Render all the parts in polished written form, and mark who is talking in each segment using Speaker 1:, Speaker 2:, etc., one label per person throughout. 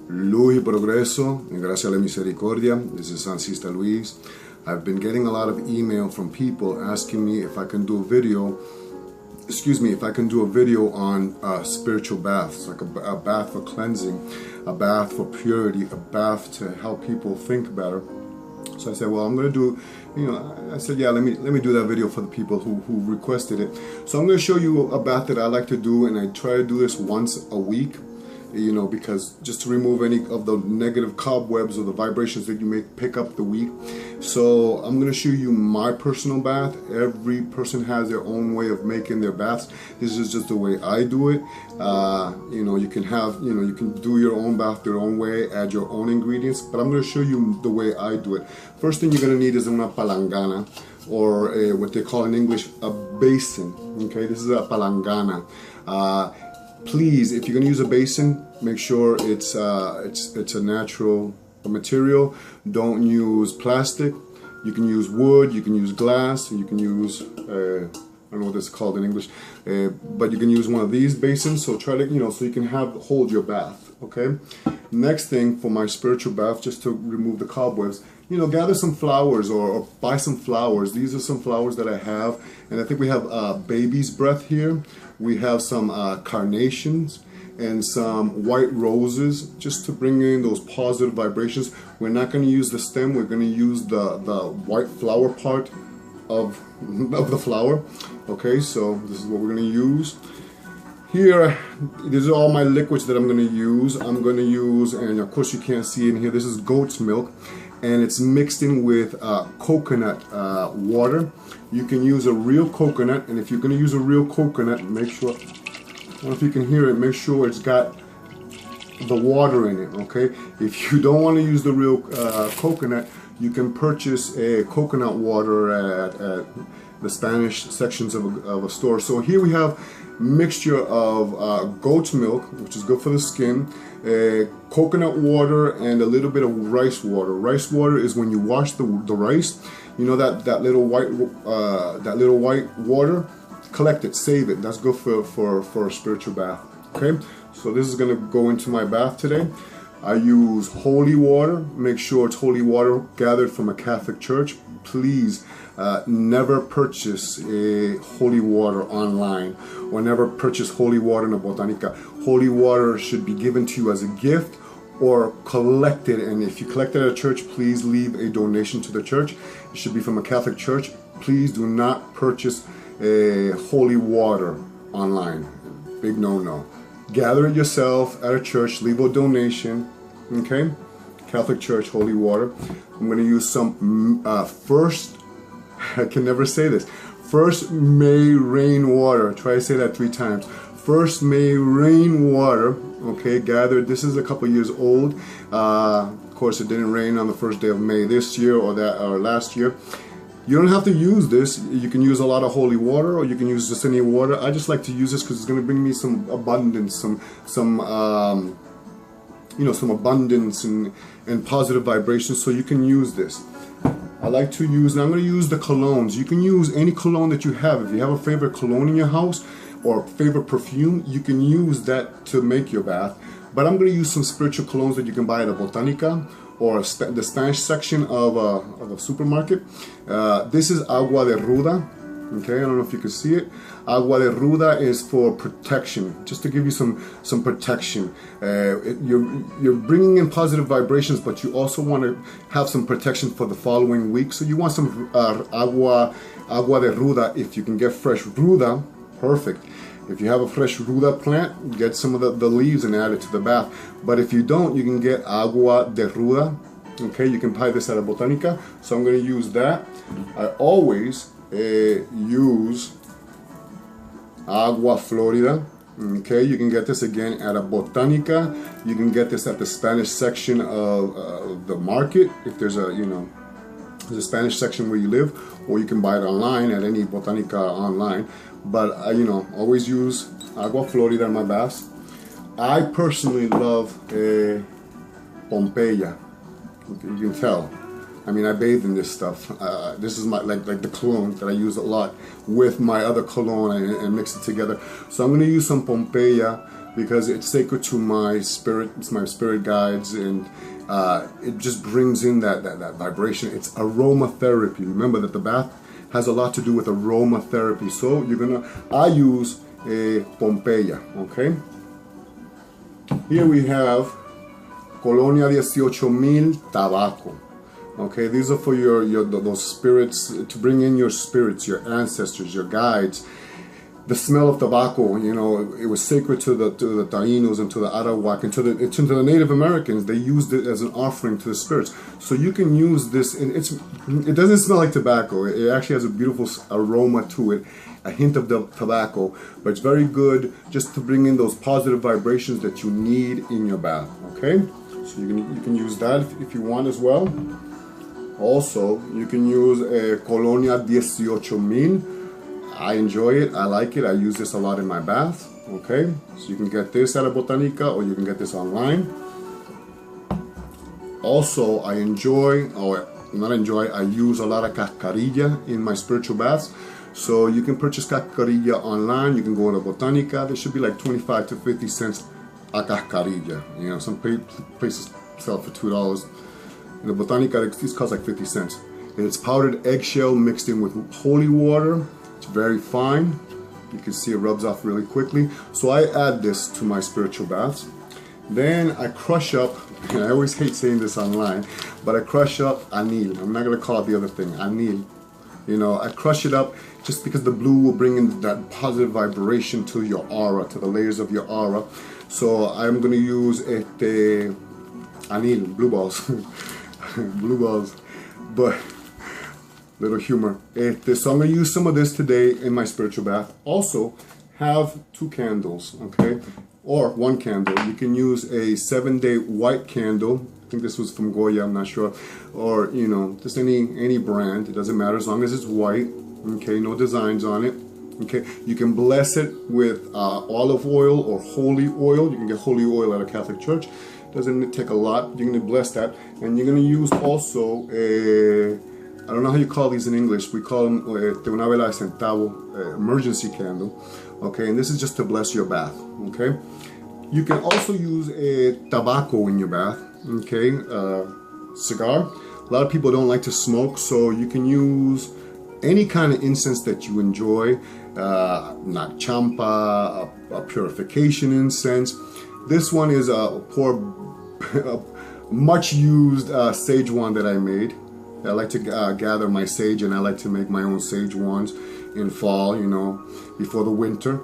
Speaker 1: Luz y progreso, en gracia a la misericordia. This is Sancista Luis. I've been getting a lot of email from people asking me if I can do a video, if I can do a video on spiritual baths, like a bath for cleansing, a bath for purity, a bath to help people think better. So I said, well, I'm going to do, I said, yeah, let me do that video for the people who requested it. So I'm going to show you a bath that I like to do, and I try to do this once a week, because just to remove any of the negative cobwebs or the vibrations that you may pick up the week. So I'm going to show you my personal bath. Every person has their own way of making their baths. This is just the way I do it. You can have, you can do your own bath your own way, add your own ingredients, but I'm going to show you the way I do it. First thing you're going to need is una palangana, or what they call in English a basin. Okay, this is a palangana. Please, if you're going to use a basin, make sure it's a natural material. Don't use plastic. You can use wood, you can use glass, you can use I don't know what this is called in English, but you can use one of these basins. So try to, so you can hold your bath. Okay. Next thing for my spiritual bath, just to remove the cobwebs, gather some flowers or buy some flowers. These are some flowers that I have, and I think we have baby's breath here. We have some carnations and some white roses, just to bring in those positive vibrations. We're not going to use the stem. We're going to use the white flower part of the flower. Okay, so this is what we're going to use. Here, these are all my liquids that I'm going to use. I'm going to use, and of course you can't see in here, this is goat's milk, and it's mixed in with coconut water. You can use a real coconut, and if you're going to use a real coconut, make sure, I don't know if you can hear it, make sure it's got the water in it, okay? If you don't want to use the real coconut, you can purchase a coconut water at the Spanish sections of a store. So here we have mixture of goat's milk, which is good for the skin, coconut water, and a little bit of rice water. Rice water is when you wash the rice, that little white water, collect it, save it. That's good for a spiritual bath. Okay, so this is going to go into my bath today. I use holy water. Make sure it's holy water gathered from a Catholic church. Please never purchase a holy water online, or never purchase holy water in a botanica. Holy water should be given to you as a gift or collected, and if you collect it at a church, please leave a donation to the church. It should be from a Catholic church. Please do not purchase a holy water online. Big no-no. Gather it yourself at a church, leave a donation. Okay, Catholic church, holy water. I'm going to use some I can never say this, first May rain water. Try to say that 3 times. First May rain water. Okay, gathered. This is a couple years old. Of course, it didn't rain on the first day of May this year or last year. You don't have to use this. You can use a lot of holy water, or you can use just any water. I just like to use this because it's going to bring me some abundance, some abundance and positive vibrations. So you can use this. I like to use, now I'm going to use the colognes. You can use any cologne that you have. If you have a favorite cologne in your house or favorite perfume, you can use that to make your bath. But I'm going to use some spiritual colognes that you can buy at a botanica or the Spanish section of a supermarket. This is agua de ruda. Okay, I don't know if you can see it. Agua de ruda is for protection, just to give you some protection. You're bringing in positive vibrations, but you also want to have some protection for the following week. So you want some agua de ruda. If you can get fresh ruda, perfect. If you have a fresh ruda plant, get some of the leaves and add it to the bath. But if you don't, you can get agua de ruda. Okay, you can buy this at a botanica. So I'm going to use that. I always use agua florida. Okay, you can get this again at a botanica. You can get this at the Spanish section of the market, if there's a Spanish section where you live, or you can buy it online at any botanica online. But always use agua florida in my baths. I personally love Pompeya. Okay, you can tell. I mean, I bathe in this stuff. This is my like the cologne that I use a lot with my other cologne and mix it together. So I'm going to use some Pompeya. because it's sacred to my spirit. It's my spirit guides, and it just brings in that vibration. It's aromatherapy. Remember that the bath has a lot to do with aromatherapy. So I use a Pompeya, okay? Here we have Colonia 18,000 Tabaco. Okay, these are for those spirits, to bring in your spirits, your ancestors, your guides. The smell of tobacco, you know, it was sacred to the Taínos and to the Arawak and to the Native Americans. They used it as an offering to the spirits. So you can use this, and it doesn't smell like tobacco. It actually has a beautiful aroma to it, a hint of the tobacco, but it's very good just to bring in those positive vibrations that you need in your bath. Okay, so you can use that if you want as well. Also, you can use a Colonia 18,000. I enjoy it, I like it, I use this a lot in my bath, okay? So you can get this at a Botanica, or you can get this online. Also, I use a lot of cascarilla in my spiritual baths. So you can purchase cascarilla online, you can go to Botanica, there should be like 25 to 50 cents a cascarilla. You know, some places sell for $2. In the Botanica, this costs like 50 cents. And it's powdered eggshell mixed in with holy water. It's very fine. You can see it rubs off really quickly. So I add this to my spiritual baths. Then I crush up, and I always hate saying this online, but I crush up anil. I'm not going to call it the other thing, anil. You know, I crush it up just because the blue will bring in that positive vibration to your aura, to the layers of your aura. So I'm going to use anil, blue balls. Blue balls. But little humor. So I'm going to use some of this today in my spiritual bath. Also, have 2 candles, okay? Or 1 candle. You can use a 7-day white candle. I think this was from Goya, I'm not sure. Or, you know, just any brand. It doesn't matter as long as it's white. Okay, no designs on it. Okay, you can bless it with olive oil or holy oil. You can get holy oil at a Catholic church. Doesn't take a lot. You're going to bless that. And you're going to use also I don't know how you call these in English. We call them una vela de centavo, emergency candle. Okay, and this is just to bless your bath. Okay, you can also use a tobacco in your bath. Okay, cigar. A lot of people don't like to smoke, so you can use any kind of incense that you enjoy. Not champa, a purification incense. This one is a much used sage wand that I made. I like to gather my sage, and I like to make my own sage wands in fall, you know, before the winter.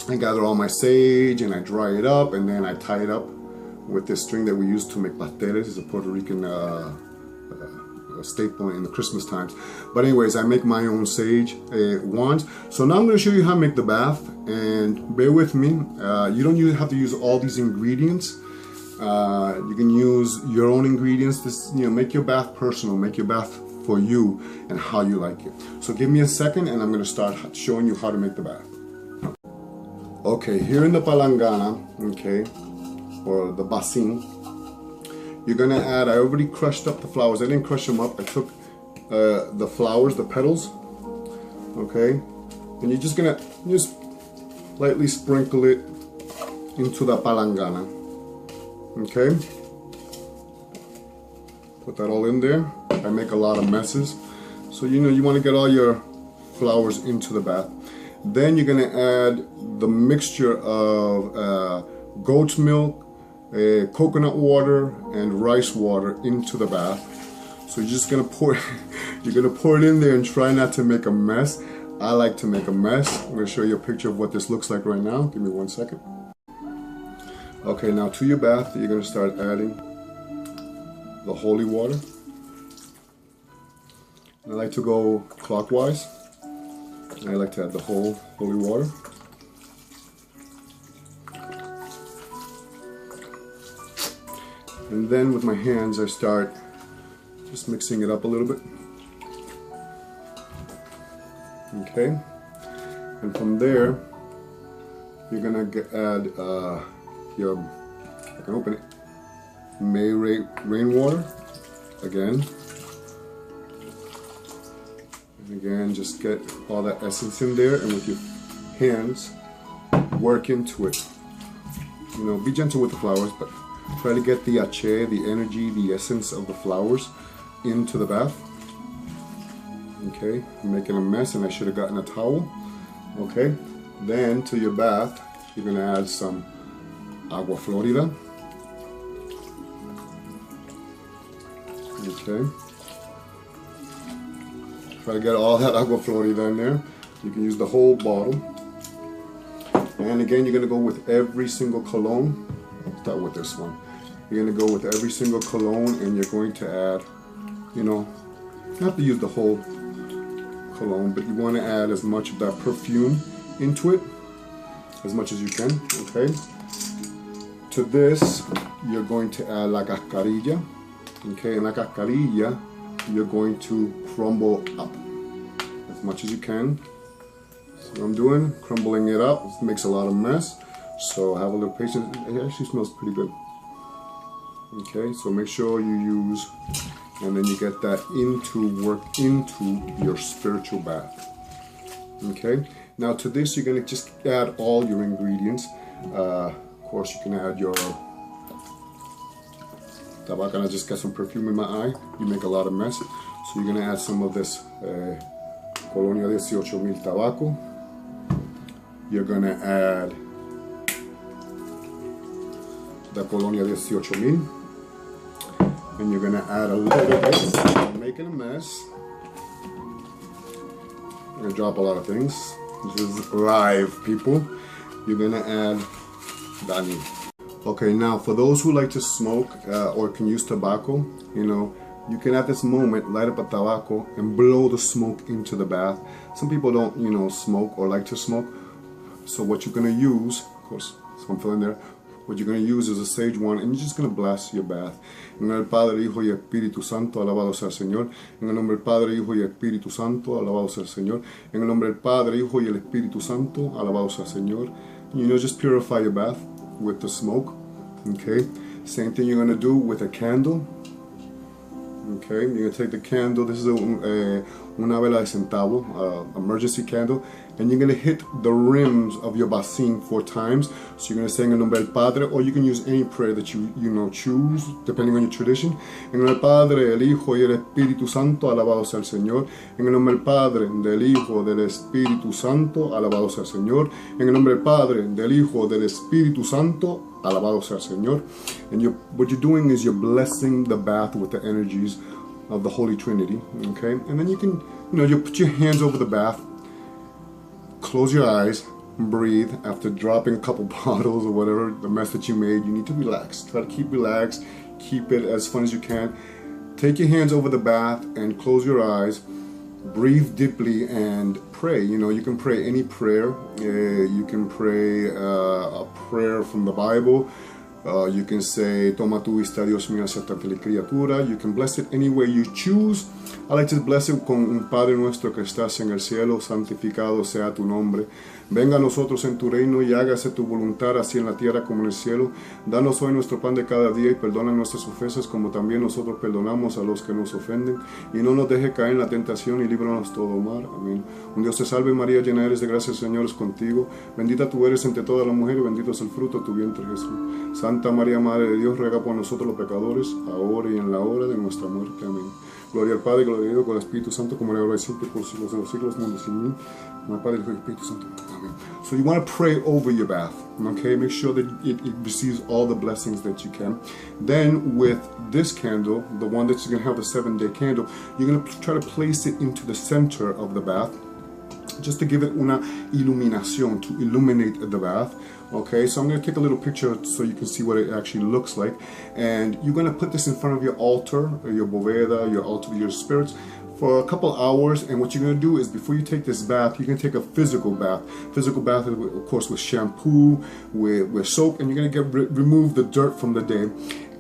Speaker 1: I gather all my sage and I dry it up, and then I tie it up with this string that we use to make pasteles. It's a Puerto Rican staple in the Christmas times. But anyways, I make my own sage wands. So now I'm going to show you how to make the bath, and bear with me. You don't have to use all these ingredients. You can use your own ingredients. This, you know, make your bath personal, make your bath for you and how you like it. So give me a second, and I'm going to start showing you how to make the bath. Okay, here in the palangana, okay, or the basin, you're going to add, I already crushed up the flowers. I didn't crush them up. I took the flowers, the petals, okay, and you're just going to just lightly sprinkle it into the palangana. Okay, put that all in there. I make a lot of messes, so you know you want to get all your flowers into the bath. Then you're going to add the mixture of goat's milk, coconut water, and rice water into the bath. So you're just going to pour it in there and try not to make a mess. I like to make a mess. I'm going to show you a picture of what this looks like right now. Give me 1 second. Okay, now to your bath, you're going to start adding the holy water. I like to go clockwise. I like to add the whole holy water. And then with my hands, I start just mixing it up a little bit. Okay. And from there, you're going to add I can open it, May rainwater again. And again, just get all that essence in there, and with your hands, work into it. You know, be gentle with the flowers, but try to get the ache, the energy, the essence of the flowers into the bath. Okay, I'm making a mess and I should have gotten a towel. Okay, then to your bath, you're going to add some agua florida. Okay, try to get all that agua florida in there. You can use the whole bottle. And again, you're going to go with every single cologne. Let's start with this one. You're going to go with every single cologne, and you're going to add, you know, you have to use the whole cologne, but you want to add as much of that perfume into it as much as you can. Okay, to this you're going to add la cascarilla. Okay, and la cascarilla you're going to crumble up as much as you can. So what I'm doing, crumbling it up. It makes a lot of mess, so have a little patience. It actually smells pretty good. Okay, so make sure you use, and then you get that work into your spiritual bath. Okay, now to this you're going to just add all your ingredients. Of course you can add your tabaco. I just got some perfume in my eye. You make a lot of mess, so you're going to add some of this Colonia 18,000 tabaco. You're going to add the Colonia 18,000, and you're going to add a little bit. I'm making a mess. I'm going to drop a lot of things. This is live, people. You're going to add Baño. Okay, now for those who like to smoke or can use tobacco, you know, you can at this moment light up a tobacco and blow the smoke into the bath. Some people don't, you know, smoke or like to smoke. So what you're going to use, of course, some fill in there. What you're going to use is a sage wand, and you're just going to blast your bath. En el nombre del Padre, Hijo y Espíritu Santo, alabado sea el Señor. En el nombre del Padre, Hijo y Espíritu Santo, alabado sea el Señor. En el nombre del Padre, Hijo y el Espíritu Santo, alabado sea el Señor. You know, just purify your bath with the smoke. Okay, same thing you're going to do with a candle. Okay, you're going to take the candle. This is una vela de centavo, emergency candle, and you're going to hit the rims of your basin 4 times. So you're going to say en el nombre del Padre, or you can use any prayer that you choose, depending on your tradition. En el nombre del Padre, el Hijo y el Espíritu Santo, alabado sea el Señor. En el nombre del Padre, del Hijo, del Espíritu Santo, alabado sea el Señor. En el nombre del Padre, del Hijo, del Espíritu Santo, alabado sea el Señor. And what you're doing is you're blessing the bath with the energies of the Holy Trinity. Okay, and then you can, you know, you put your hands over the bath, close your eyes, and breathe. After dropping a couple bottles or whatever, the mess that you made, you need to relax. Try to keep relaxed, keep it as fun as you can. Take your hands over the bath and close your eyes. Breathe deeply and pray. You know, you can pray any prayer. You can pray a prayer from the Bible. You can say, Toma tu vista, Dios mío, acepta feliz criatura. You can bless it any way you choose. I like to bless it con un Padre nuestro que estás en el cielo, santificado sea tu nombre. Venga a nosotros en tu reino y hágase tu voluntad, así en la tierra como en el cielo. Danos hoy nuestro pan de cada día y perdona nuestras ofensas como también nosotros perdonamos a los que nos ofenden. Y no nos deje caer en la tentación y líbranos todo mal. Amén. Un Dios te salve María, llena eres de gracia, el Señor es contigo. Bendita tú eres entre todas las mujeres y bendito es el fruto de tu vientre Jesús. Santa María, Madre de Dios, ruega por nosotros los pecadores, ahora y en la hora de nuestra muerte. Amén. Gloria al Padre, gloria al Hijo, con el Espíritu Santo, como era ahora y siempre, por los siglos de los siglos, mundo sin mí. My Padre, el Hijo y el Espíritu Santo. Amen. So you want to pray over your bath, okay? Make sure that it receives all the blessings that you can. Then with this candle, the one that's going to have the 7-day candle, you're going to try to place it into the center of the bath, just to give it una iluminación, to illuminate the bath. Okay, so I'm going to take a little picture so you can see what it actually looks like. And you're going to put this in front of your altar, or your boveda, your altar of your spirits, for a couple hours. And what you're going to do is, before you take this bath, you're going to take a physical bath. Physical bath, of course, with shampoo, with soap, and you're going to remove the dirt from the day.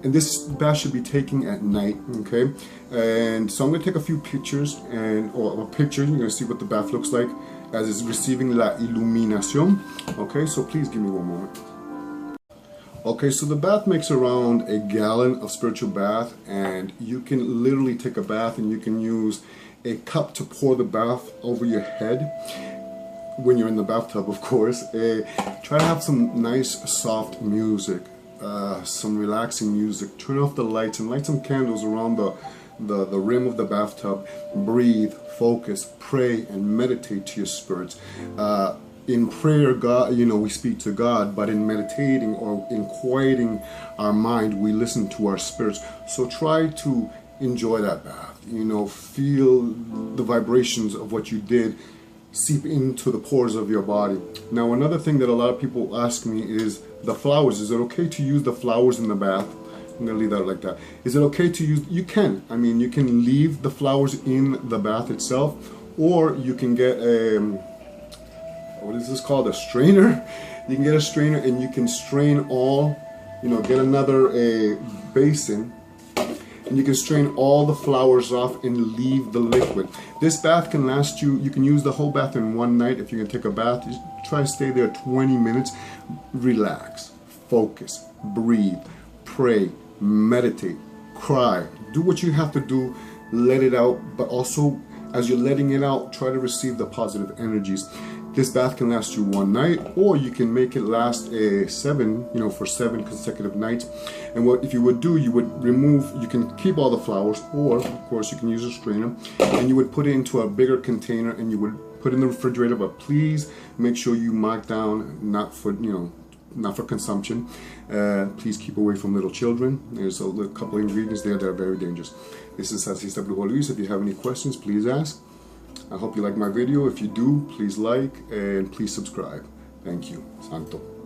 Speaker 1: And this bath should be taken at night, okay? And so I'm going to take a few pictures, or a picture. You're going to see what the bath looks like as it's receiving la iluminación. Okay, so please give me one moment. Okay, so the bath makes around a gallon of spiritual bath, and you can literally take a bath and you can use a cup to pour the bath over your head. when you're in the bathtub, of course, try to have some nice soft music, some relaxing music. Turn off the lights and light some candles around the rim of the bathtub. Breathe, focus, pray, and meditate to your spirits. In prayer, God, we speak to God, but in meditating or in quieting our mind, we listen to our spirits. So try to enjoy that bath. Feel the vibrations of what you did seep into the pores of your body. Now, another thing that a lot of people ask me is the flowers. Is it okay to use the flowers in the bath? I'm gonna leave that like that. Is it okay to use? You can. You can leave the flowers in the bath itself, or you can get a what is this called? A strainer. You can get a strainer and you can strain all. Get another basin. And you can strain all the flowers off and leave the liquid. This bath can last you can use the whole bath in one night. If you're gonna take a bath, just try to stay there 20 minutes. Relax, focus, breathe, pray, meditate, cry. Do what you have to do, let it out, but also as you're letting it out, try to receive the positive energies. This bath can last you one night, or you can make it last for 7 consecutive nights. And what if you would do, you would remove, you can keep all the flowers, or of course you can use a strainer, and you would put it into a bigger container and you would put it in the refrigerator. But please make sure you mark down not for consumption. Please keep away from little children. There's a couple of ingredients there that are very dangerous. This is Despojo. If you have any questions, please ask. I hope you like my video. If you do, please like and please subscribe. Thank you. Santo.